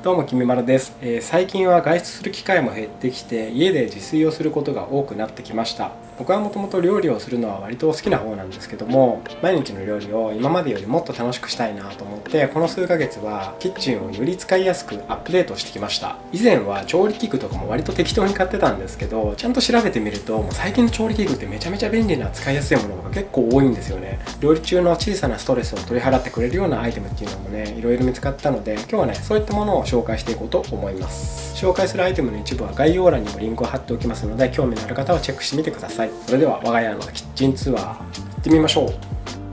どうもきみまろです、最近は外出する機会も減ってきて家で自炊をすることが多くなってきました。僕はもともと料理をするのは割と好きな方なんですけども、毎日の料理を今までよりもっと楽しくしたいなと思ってこの数ヶ月はキッチンをより使いやすくアップデートしてきました。以前は調理器具とかも割と適当に買ってたんですけど、ちゃんと調べてみるともう最近の調理器具ってめちゃめちゃ便利な使いやすいものが結構多いんですよね。料理中の小さなストレスを取り払ってくれるようなアイテムっていうのもね、いろいろ見つかったので、今日はねそういったものを紹介していこうと思います。紹介するアイテムの一部は概要欄にもリンクを貼っておきますので、興味のある方はチェックしてみてください。それでは我が家のキッチンツアー行ってみましょう。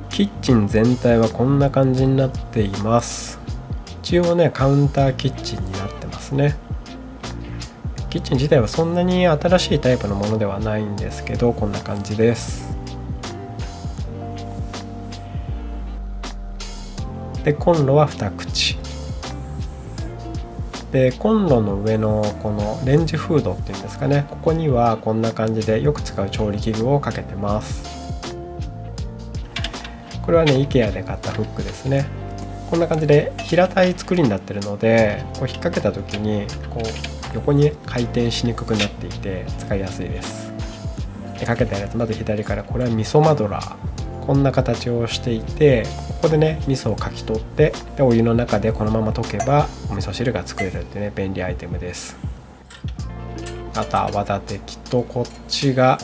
キッチン全体はこんな感じになっています。一応ねカウンターキッチンになってますね。キッチン自体はそんなに新しいタイプのものではないんですけど、こんな感じです。でコンロは2口で、コンロの上のこのレンジフードっていうんですかね、ここにはこんな感じでよく使う調理器具をかけてます。これはね IKEA で買ったフックですね。こんな感じで平たい作りになってるので、こう引っ掛けた時にこう横に回転しにくくなっていて使いやすいです。でかけたやつ、まず左から、これは味噌マドラー、こんな形をしていて、ここでね味噌をかき取って、でお湯の中でこのまま溶けばお味噌汁が作れるってね、便利アイテムです。あと泡立て器と、こっちが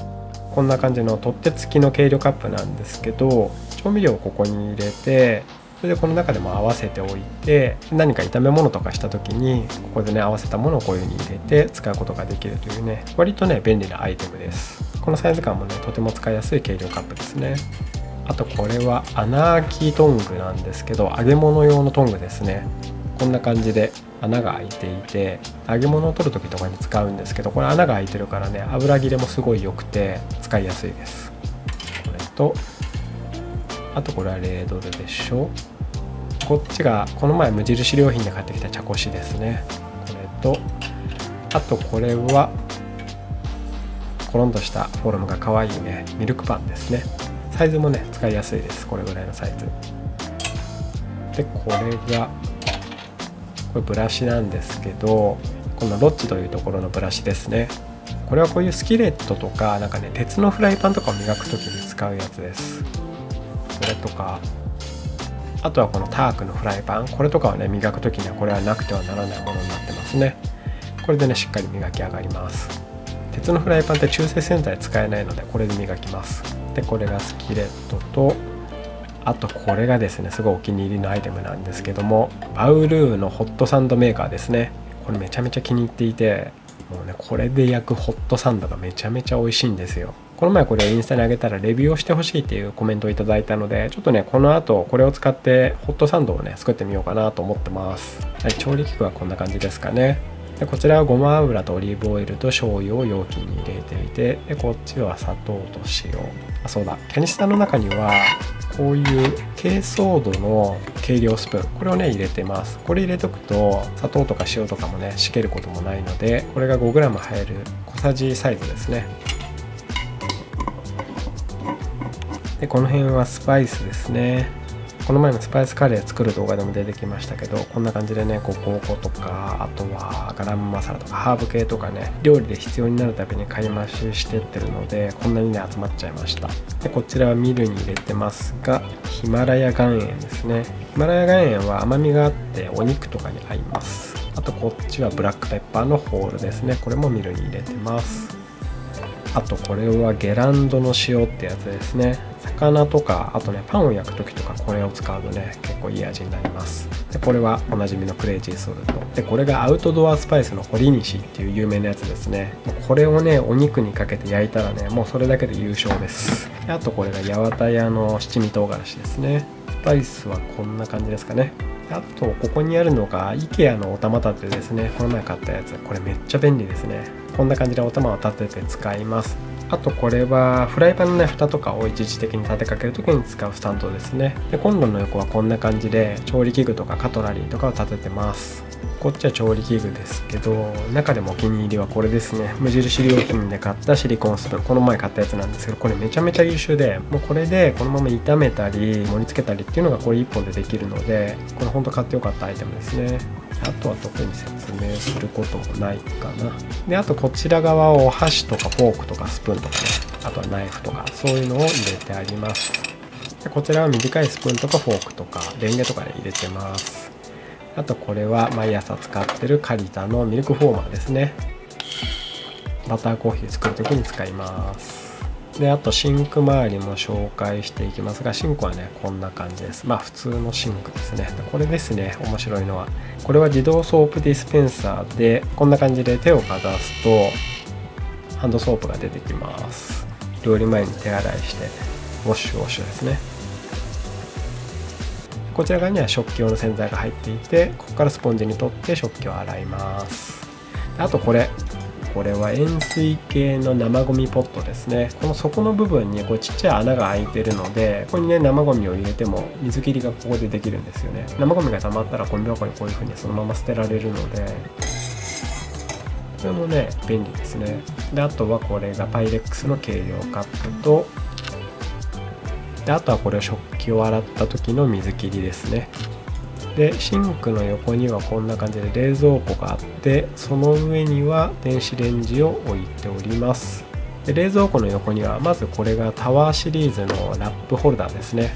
こんな感じの取っ手付きの計量カップなんですけど、調味料をここに入れて、それでこの中でも合わせておいて、何か炒め物とかした時にここでね合わせたものをこういう風に入れて使うことができるというね、割とね便利なアイテムです。このサイズ感もねとても使いやすい計量カップですね。あとこれは穴あきトングなんですけど、揚げ物用のトングですね。こんな感じで穴が開いていて、揚げ物を取る時とかに使うんですけど、これ穴が開いてるからね油切れもすごい良くて使いやすいです。これと、あとこれはレードルでしょ。こっちがこの前無印良品で買ってきた茶こしですね。これと、あとこれはコロンとしたフォルムが可愛いねミルクパンですね。サイズもね使いやすいです。これぐらいのサイズで、これブラシなんですけど、このロッチというところのブラシですね。これはこういうスキレットとかなんかね鉄のフライパンとかを磨く時に使うやつです。これとか、あとはこのタークのフライパン、これとかはね磨く時にはこれはなくてはならないものになってますね。これでねしっかり磨き上がります。鉄のフライパンって中性洗剤使えないのでこれで磨きます。でこれがスキレットと、あとこれがですねすごいお気に入りのアイテムなんですけども、バウルーのホットサンドメーカーですね。これめちゃめちゃ気に入っていて、もうねこれで焼くホットサンドがめちゃめちゃ美味しいんですよ。この前これをインスタに上げたらレビューをしてほしいっていうコメントをいただいたので、ちょっとねこの後これを使ってホットサンドをね作ってみようかなと思ってます。はい、調理器具はこんな感じですかね。でこちらはごま油とオリーブオイルと醤油を容器に入れていて、でこっちは砂糖と塩、そうだ、キャニスタの中にはこういう珪藻土の計量スプーン、これをね入れてます。これ入れとくと砂糖とか塩とかもねしけることもないので、これが 5g 入る小さじサイズですね。でこの辺はスパイスですね。この前のスパイスカレー作る動画でも出てきましたけど、こんな感じでねココ粉とか、あとはガラムマサラとかハーブ系とかね、料理で必要になるたびに買い増ししてってるので、こんなにね集まっちゃいました。でこちらはミルに入れてますが、ヒマラヤ岩塩ですね。ヒマラヤ岩塩は甘みがあってお肉とかに合います。あとこっちはブラックペッパーのホールですね。これもミルに入れてます。あとこれはゲランドの塩ってやつですね。魚とか、あとねパンを焼く時とかこれを使うとね結構いい味になります。でこれはおなじみのクレイジーソルトで、これがアウトドアスパイスのホリニシっていう有名なやつですね。これをねお肉にかけて焼いたらねもうそれだけで優勝です。であとこれが八幡屋の七味唐辛子ですね。スパイスはこんな感じですかね。あとここにあるのが IKEA のお玉立てですね。この前買ったやつ、これめっちゃ便利ですね。こんな感じでお玉を立てて使います。あとこれはフライパンのね蓋とかを一時的に立てかける時に使うスタンドですね。でコンロの横はこんな感じで調理器具とかカトラリーとかを立ててます。こっちは調理器具ですけど、中でもお気に入りはこれですね。無印良品で買ったシリコンスプーン、この前買ったやつなんですけど、これめちゃめちゃ優秀で、もうこれでこのまま炒めたり盛り付けたりっていうのがこれ1本でできるので、これほんと買ってよかったアイテムですね。あとは特に説明することもないかな。で、あとこちら側はお箸とかフォークとかスプーンとかね、あとはナイフとかそういうのを入れてあります。でこちらは短いスプーンとかフォークとかレンゲとかで入れてます。あとこれは毎朝使ってるカリタのミルクフォーマーですね。バターコーヒー作る時に使います。で、あとシンク周りも紹介していきますが、シンクはねこんな感じです。まあ普通のシンクですね。これですね、面白いのはこれは自動ソープディスペンサーで、こんな感じで手をかざすとハンドソープが出てきます。料理前に手洗いしてウォッシュウォッシュですね。こちら側には食器用の洗剤が入っていて、ここからスポンジに取って食器を洗います。あとこれは塩水系の生ゴミポットですね。この底の部分にこうちっちゃい穴が開いてるので、ここにね生ゴミを入れても水切りがここでできるんですよね。生ゴミが溜まったらゴミ箱にこういう風にそのまま捨てられるので、これもね便利ですね。で、あとはこれがパイレックスの計量カップと、であとはこれは食器を洗った時の水切りですね。でシンクの横にはこんな感じで冷蔵庫があって、その上には電子レンジを置いております。で冷蔵庫の横にはまずこれがタワーシリーズのラップホルダーですね。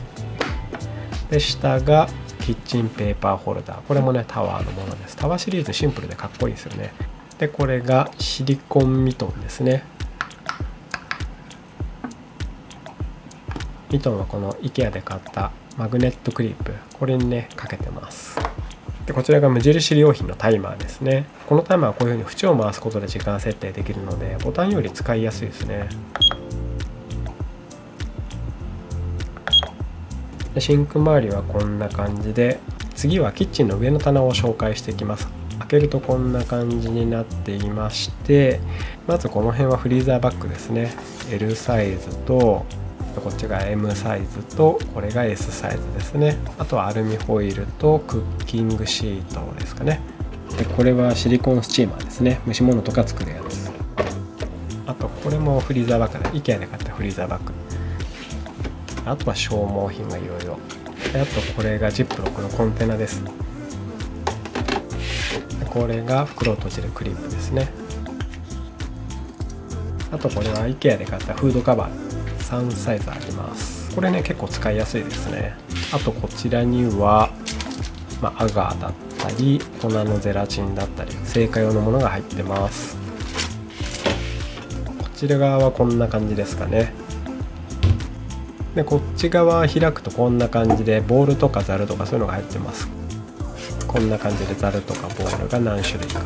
で下がキッチンペーパーホルダー、これもねタワーのものです。タワーシリーズシンプルでかっこいいですよね。でこれがシリコンミトンですね。ミトンはこの IKEA で買ったマグネットクリップ、これにねかけてます。でこちらが無印良品のタイマーですね。このタイマーはこういう風に縁を回すことで時間設定できるので、ボタンより使いやすいですね。でシンク周りはこんな感じで、次はキッチンの上の棚を紹介していきます。開けるとこんな感じになっていまして、まずこの辺はフリーザーバッグですね。 L サイズとこっちが M サイズと、これが S サイズですね。あとはアルミホイルとクッキングシートですかね。でこれはシリコンスチーマーですね。蒸し物とか作るやつ。あとこれもフリーザーバッグで IKEA で買ったフリーザーバッグ。あとは消耗品がいろいろ。あとこれがジップロックのコンテナです。これが袋を閉じるクリップですね。あとこれは IKEA で買ったフードカバー3サイズあります。これね結構使いやすいですね。あとこちらには、アガーだったり粉のゼラチンだったり製菓用のものが入ってます。こちら側はこんな感じですかね。でこっち側開くとこんな感じでボウルとかザルとかそういうのが入ってます。こんな感じでザルとかボウルが何種類か。こ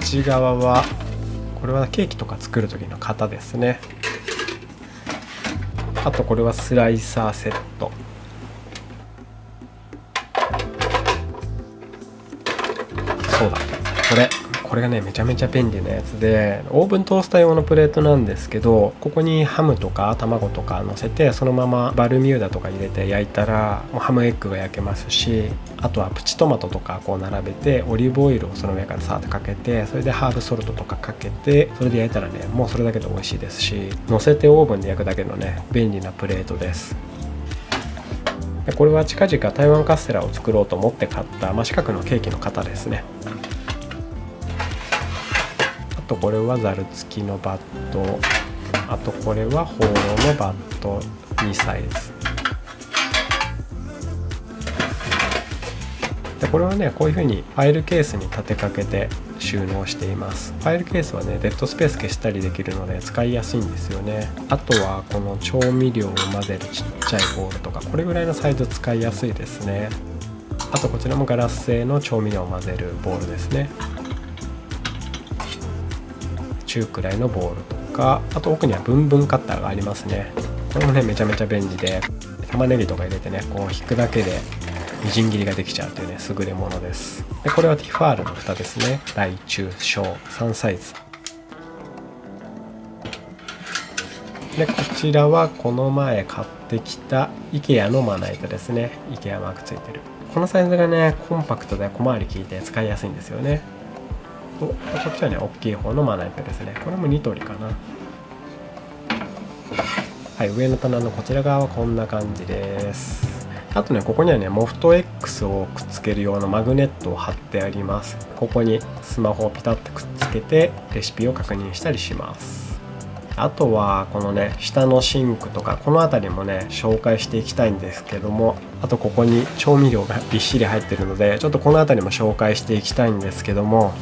っち側はこれはケーキとか作る時の型ですね。あとこれはスライサーセット。そうだ、これがねめちゃめちゃ便利なやつで、オーブントースター用のプレートなんですけど、ここにハムとか卵とか乗せて、そのままバルミューダとか入れて焼いたらもうハムエッグが焼けますし、あとはプチトマトとかこう並べてオリーブオイルをその上からサーッとかけて、それでハーブソルトとかかけて、それで焼いたらねもうそれだけで美味しいですし、乗せてオーブンで焼くだけのね便利なプレートです。これは近々台湾カステラを作ろうと思って買った真四角のケーキの型ですね。あとこれはザル付きのバット。あとこれはホーローのバット2サイズで、これはねこういう風にファイルケースに立てかけて収納しています。ファイルケースはねデッドスペース消したりできるので使いやすいんですよね。あとはこの調味料を混ぜるちっちゃいボウルとか、これぐらいのサイズ使いやすいですね。あとこちらもガラス製の調味料を混ぜるボウルですね。中くらいのボウルとか、あと奥にはブンブンカッターがありますね。これもねめちゃめちゃ便利で、玉ねぎとか入れてねこう引くだけでみじん切りができちゃうというね優れものです。でこれはティファールの蓋ですね。大中小3サイズで、こちらはこの前買ってきた IKEA のまな板ですね。 IKEA マークついてる。このサイズがねコンパクトで小回り効いて使いやすいんですよね。こっちはね大きい方のまな板ですね。これも2通りかな。はい、上の棚のこちら側はこんな感じです。あとね、ここにはねモフト X をくっつける用のマグネットを貼ってあります。ここにスマホをピタッとくっつけてレシピを確認したりします。あとはこのね下のシンクとかこの辺りもね紹介していきたいんですけども、あとここに調味料がびっしり入ってるのでちょっとこの辺りも紹介していきたいんですけども、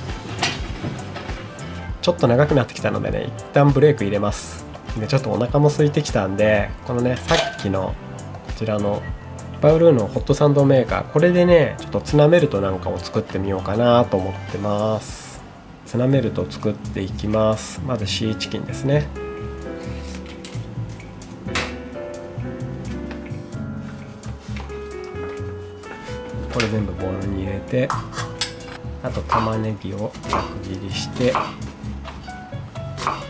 ちょっと長くなってきたのでね一旦ブレーク入れます。でちょっとお腹も空いてきたんで、このねさっきのこちらのバウルーのホットサンドメーカー、これでねちょっとツナメルトなんかを作ってみようかなと思ってます。ツナメルトを作っていきます。まずシーチキンですね。これ全部ボウルに入れて、あと玉ねぎをざく切りして、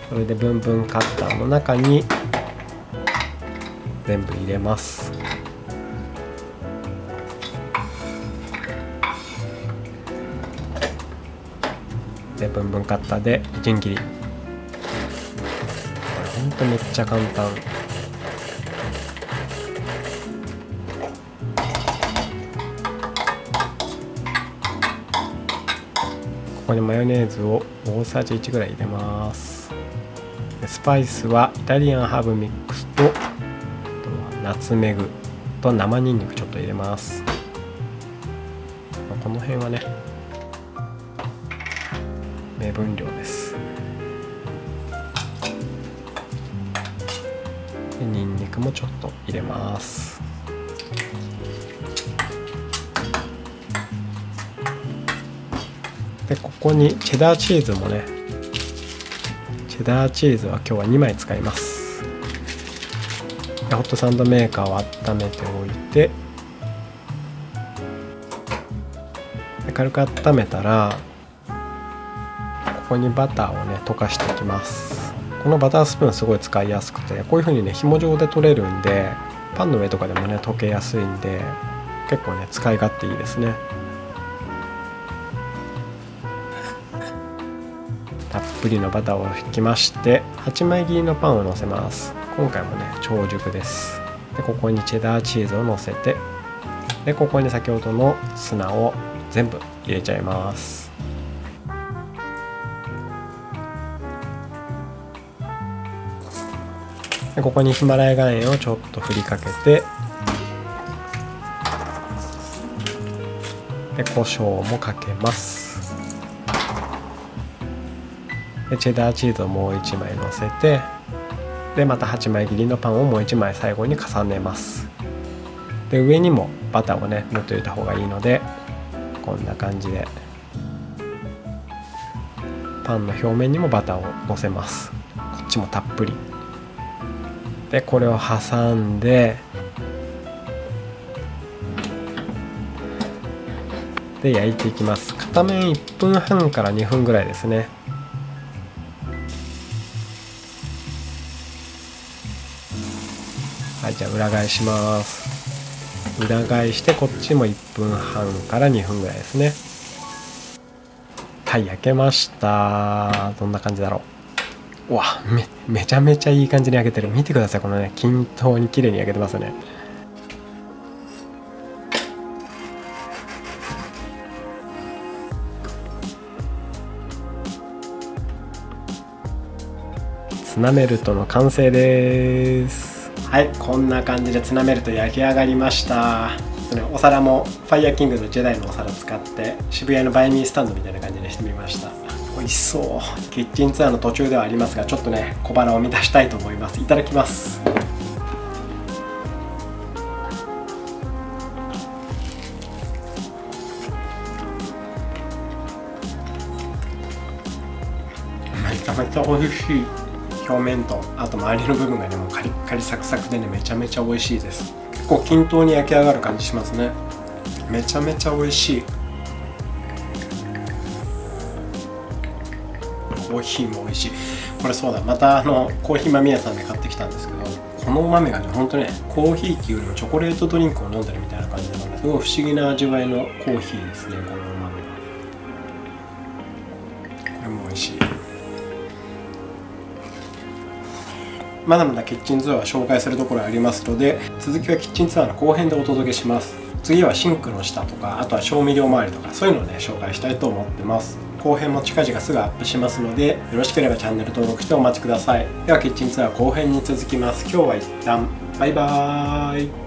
それでブンブンカッターの中に全部入れます。でブンブンカッターでみじん切り。これほんとめっちゃ簡単。ここにマヨネーズを大さじ1ぐらい入れます。でスパイスはイタリアンハーブミックスと、あとはナツメグと生ニンニクちょっと入れます。この辺はね目分量です。でニンニクもちょっと入れます。でここにチェダーチーズもね、チェダーチーズは今日は2枚使います。でホットサンドメーカーを温めておいて、で軽く温めたらここにバターをね溶かしていきます。このバタースプーンすごい使いやすくて、こういう風にね紐状で取れるんでパンの上とかでもね溶けやすいんで結構ね使い勝手いいですね。たっぷりのバターを引きまして、8枚切りのパンをのせます。今回もね超熟です。でここにチェダーチーズをのせて、でここに先ほどのツナを全部入れちゃいます。でここにヒマラヤ岩塩をちょっと振りかけて、で胡椒もかけます。でチェダーチーズをもう1枚のせて、でまた8枚切りのパンをもう1枚最後に重ねます。で上にもバターをね塗っておいた方がいいので、こんな感じでパンの表面にもバターをのせます。こっちもたっぷりでこれを挟んで、で焼いていきます。片面1分半から2分ぐらいですね。はい、じゃあ裏返します。裏返してこっちも1分半から2分ぐらいですね。はい、焼けました。どんな感じだろう。うわ、めちゃめちゃいい感じに焼けてる。見てください、このね均等に綺麗に焼けてますね。ツナメルトの完成です。はい、こんな感じでツナメルト焼き上がりました。お皿もファイヤーキングとジェダイのお皿使って渋谷のバイミースタンドみたいな感じにしてみました。美味しそう。キッチンツアーの途中ではありますが、ちょっとね小腹を満たしたいと思います。いただきます。めちゃめちゃ美味しい。表面とあと周りの部分がねもうカリッカリサクサクでねめちゃめちゃ美味しいです。結構均等に焼き上がる感じしますね。めちゃめちゃ美味しい。コーヒーも美味しい。これそうだ、またコーヒー豆屋さんで買ってきたんですけど、このお豆がね、ほんとね、コーヒーっていうよりもチョコレートドリンクを飲んでるみたいな感じなので、すごい不思議な味わいのコーヒーですね、このお豆は。これも美味しい。まだまだキッチンツアーは紹介するところありますので、続きはキッチンツアーの後編でお届けします。次はシンクの下とか、あとは調味料周りとか、そういうのをね紹介したいと思ってます。後編も近々すぐアップしますので、よろしければチャンネル登録してお待ちください。ではキッチンツアー後編に続きます。今日は一旦バイバーイ。